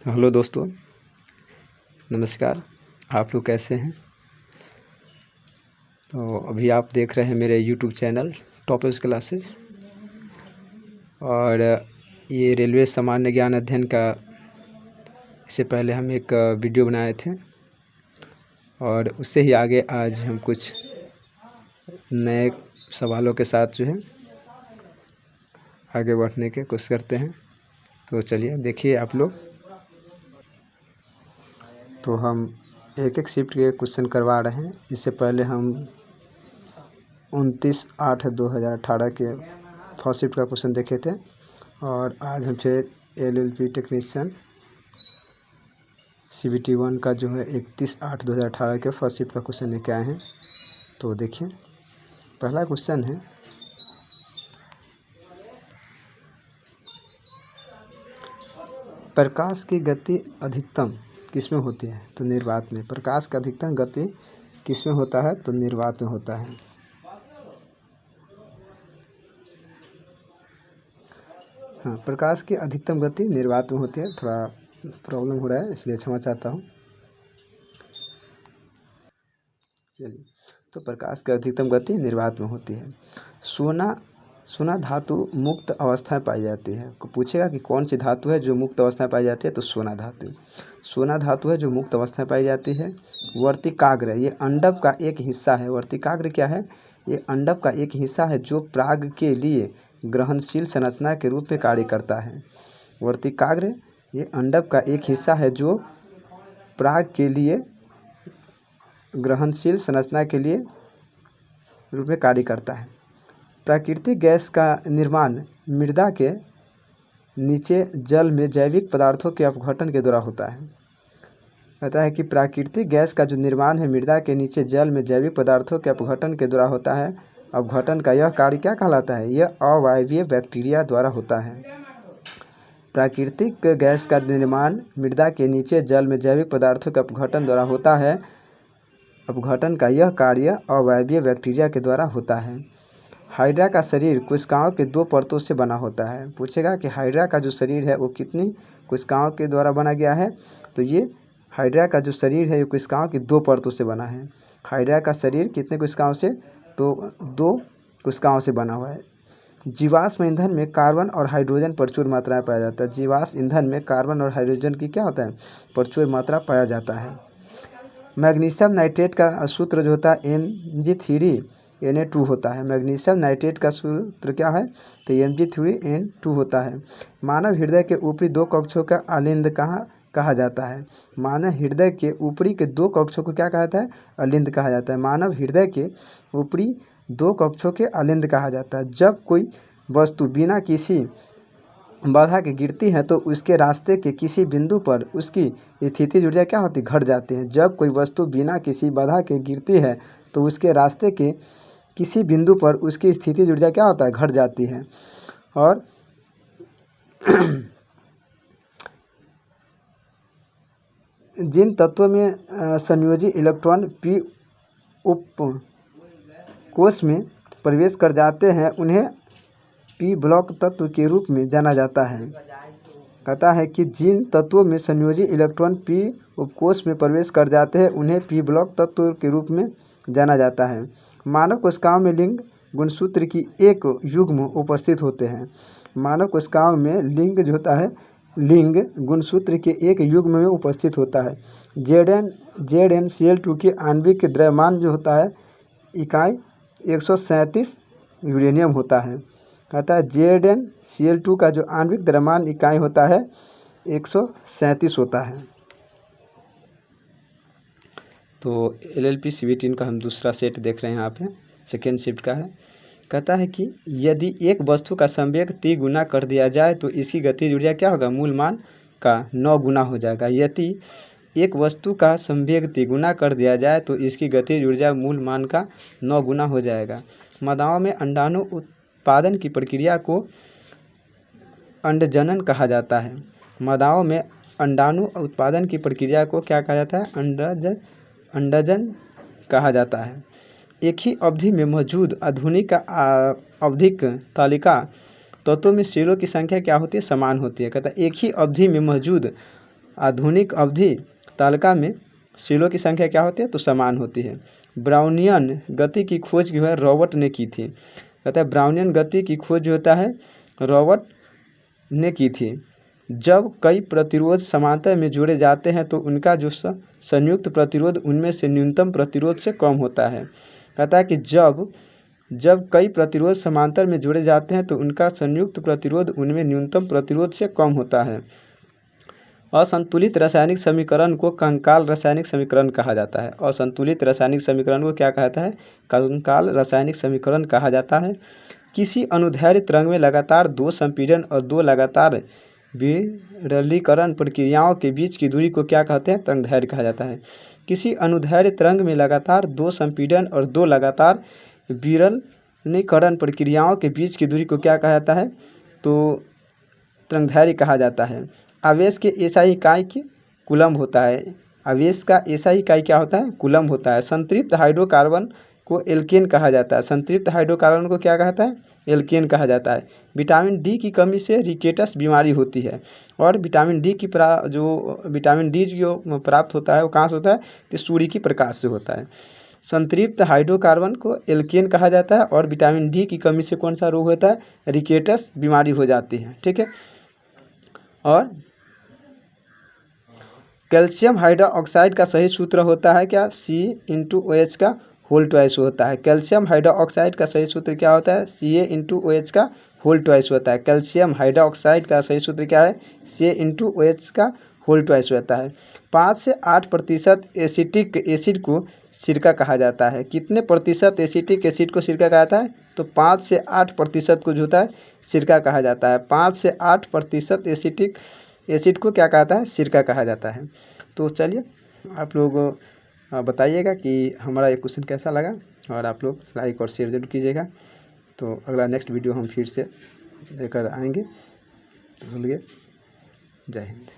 Hello दोस्तों, नमस्कार। आप लोग कैसे हैं? तो अभी आप देख रहे हैं मेरे यूट्यूब चैनल टॉपर्स क्लासेस। और ये रेलवे सामान्य ज्ञान अध्ययन का इससे पहले हम एक वीडियो बनाए थे, और उससे ही आगे आज हम कुछ नए सवालों के साथ जो है आगे बढ़ने की कोशिश करते हैं। तो चलिए देखिए आप लोग। तो हम एक एक शिफ्ट के क्वेश्चन करवा रहे हैं। इससे पहले हम 29/8/2018 के फर्स्ट शिफ्ट का क्वेश्चन देखे थे, और आज हम फिर LLB टेक्नीशियन CBT 1 का जो है 31/8/2018 के फर्स्ट शिफ्ट का क्वेश्चन लेके आए हैं। तो देखिए, पहला क्वेश्चन है, प्रकाश की गति अधिकतम किसमें होती है? तो निर्वात में। प्रकाश का अधिकतम गति किसमें होता है? तो निर्वात में होता है। हाँ, प्रकाश की अधिकतम गति निर्वात में होती है। थोड़ा प्रॉब्लम हो रहा है, इसलिए क्षमा चाहता हूँ। चलिए, तो प्रकाश की अधिकतम गति निर्वात में होती है। सोना धातु मुक्त अवस्था में पाई जाती है। को पूछेगा कि कौन सी धातु है जो मुक्त अवस्था में पाई जाती है? तो सोना धातु है जो मुक्त अवस्था में पाई जाती है। वर्तिकाग्र, ये अंडप का एक हिस्सा है। वर्तिकाग्र क्या है? ये अंडप का एक हिस्सा है जो प्राग के लिए ग्रहणशील संरचना के रूप में कार्य करता है। वर्तिकाग्र ये अंडप का एक हिस्सा है जो प्राग के लिए ग्रहणशील संरचना के लिए रूप में कार्य करता है। प्राकृतिक गैस का निर्माण मृदा के नीचे जल में जैविक पदार्थों के अपघटन के द्वारा होता है। कहता है कि प्राकृतिक गैस का जो निर्माण है मृदा के नीचे जल में जैविक पदार्थों के अपघटन के द्वारा होता है। अपघटन का यह कार्य क्या कहलाता है? यह अवायवीय बैक्टीरिया द्वारा होता है। प्राकृतिक गैस का निर्माण मृदा के नीचे जल में जैविक पदार्थों के अपघटन द्वारा होता है। अपघटन का यह कार्य अवायवीय बैक्टीरिया के द्वारा होता है। हाइड्रा का शरीर कोशिकाओं के 2 परतों से बना होता है। पूछेगा कि हाइड्रा का जो शरीर है वो कितनी कोशिकाओं के द्वारा बना गया है? तो ये हाइड्रा का जो शरीर है ये कोशिकाओं की 2 परतों से बना है। हाइड्रा का शरीर कितने कोशिकाओं से? तो 2 कोशिकाओं से बना हुआ है। जीवाश्म ईंधन में कार्बन और हाइड्रोजन प्रचुर मात्रा में पाया जाता है। जीवाश्म ईंधन में कार्बन और हाइड्रोजन की क्या होता है? प्रचुर मात्रा पाया जाता है। मैग्नीशियम नाइट्रेट का सूत्र जो होता है Mg3Na2 होता है। मैग्नीशियम नाइट्रेट का सूत्र क्या है? तो Mg3Na2 होता है। मानव हृदय के ऊपरी 2 कक्षों का अलिंद कहा जाता है? मानव हृदय के ऊपरी के 2 कक्षों को क्या कहा जाता है? अलिंद कहा जाता है। मानव हृदय के ऊपरी 2 कक्षों के अलिंद कहा जाता है। जब कोई वस्तु बिना किसी बाधा के गिरती है तो उसके रास्ते के किसी बिंदु पर उसकी स्थितिज ऊर्जा क्या होती? घट जाती है। जब कोई वस्तु बिना किसी बाधा के गिरती है तो उसके रास्ते के किसी बिंदु पर उसकी स्थितिज ऊर्जा क्या होता है? घट जाती है। और जिन तत्वों में संयोजी इलेक्ट्रॉन p उपकोष में प्रवेश कर जाते हैं उन्हें p ब्लॉक तत्व के रूप में जाना जाता है। कहता है कि जिन तत्वों में संयोजी इलेक्ट्रॉन p उपकोष में प्रवेश कर जाते हैं उन्हें p ब्लॉक तत्व के रूप में जाना जाता है। मानव कोशिकाओं में लिंग गुणसूत्र की एक युग्म उपस्थित होते हैं। मानव कोशिकाओं में लिंग जो होता है लिंग गुणसूत्र के एक युग्म में उपस्थित होता है। ZnCl2 की आणविक द्रव्यमान जो होता है इकाई 137 यूरेनियम होता है। कहता है ZnCl2 का जो आणविक द्रव्यमान इकाई होता है 137 होता है। तो LLP CBT का हम दूसरा सेट देख रहे हैं यहाँ पे, सेकेंड शिफ्ट का है। कहता है कि यदि एक वस्तु का संवेग t गुना कर दिया जाए तो इसकी गतिज ऊर्जा क्या होगा? मूल मान का 9 गुना हो जाएगा। यदि एक वस्तु का संवेग t गुना कर दिया जाए तो इसकी गतिज ऊर्जा मूल मान का 9 गुना हो जाएगा। मादाओं में अंडाणु उत्पादन की प्रक्रिया को अंडजनन कहा जाता है। मादाओं में अंडाणु उत्पादन की प्रक्रिया को क्या कहा जाता है? अंडजन कहा जाता है। एक ही अवधि में मौजूद आधुनिक आवधिक तालिका तत्वों में सेलों की संख्या क्या होती है? समान होती है। कहता है एक ही अवधि में मौजूद आधुनिक अवधि तालिका में सीलों की संख्या क्या होती है? तो समान होती है। ब्राउनियन गति की खोज जो है रॉबर्ट ने की थी। कहता है ब्राउनियन गति की खोज जो होता है रॉबर्ट ने की थी। जब कई प्रतिरोध समांतर में जोड़े जाते हैं तो उनका जो संयुक्त प्रतिरोध उनमें से न्यूनतम प्रतिरोध से कम होता है। कहता है कि जब कई प्रतिरोध समांतर में जोड़े जाते हैं तो उनका संयुक्त प्रतिरोध उनमें न्यूनतम प्रतिरोध से कम होता है। असंतुलित रासायनिक समीकरण को कंकाल रासायनिक समीकरण कहा जाता है। असंतुलित रासायनिक समीकरण को क्या कहता है? कंकाल रासायनिक समीकरण कहा जाता है। किसी अनुदैर्ध्य तरंग में लगातार 2 संपीड़न और 2 लगातार विरलीकरण प्रक्रियाओं के बीच की दूरी को क्या कहते हैं? तरंगदैर्घ्य कहा जाता है। किसी अनुदैर्ध्य तरंग में लगातार 2 संपीड़न और 2 लगातार विरलीकरण प्रक्रियाओं के बीच की दूरी को क्या कहा जाता है? तो तरंगदैर्घ्य कहा जाता है। आवेश के एसआई इकाई की कूलम्ब होता है। आवेश का एसआई इकाई क्या होता है? कूलम्ब होता है। संतृप्त हाइड्रोकार्बन को एल्केन कहा जाता है। संतृप्त हाइड्रोकार्बन को क्या कहता है? एल्केन कहा जाता है। विटामिन डी की कमी से रिकेटस बीमारी होती है और विटामिन डी जो प्राप्त होता है वो कहाँ से होता है? तो सूर्य की प्रकाश से होता है। संतृप्त हाइड्रोकार्बन को एल्केन कहा जाता है और विटामिन डी की कमी से कौन सा रोग होता है? रिकेटस बीमारी हो जाती है। ठीक है। और कैल्शियम हाइड्रोक्साइड का सही सूत्र होता है क्या? C/OH का होल ट्वाइस होता है। कैल्शियम हाइड्रोक्साइड का सही सूत्र क्या होता है? Ca/OH का होल ट्वाइस होता है। कैल्शियम हाइड्रोक्साइड का सही सूत्र क्या है? Ca/OH का होल ट्वाइस होता है। 5 से 8% एसिटिक एसिड को सिरका कहा जाता है। कितने प्रतिशत एसिटिक एसिड को सिरका कहा जाता है? तो 5 से 8% को जो होता है सिरका कहा जाता है। 5 से 8% एसिटिक एसिड को क्या कहता है? सिरका कहा जाता है। तो चलिए आप लोग बताइएगा कि हमारा ये क्वेश्चन कैसा लगा और आप लोग लाइक और शेयर जरूर कीजिएगा। तो अगला नेक्स्ट वीडियो हम फिर से लेकर आएंगे। तो बोलिए जय हिंद।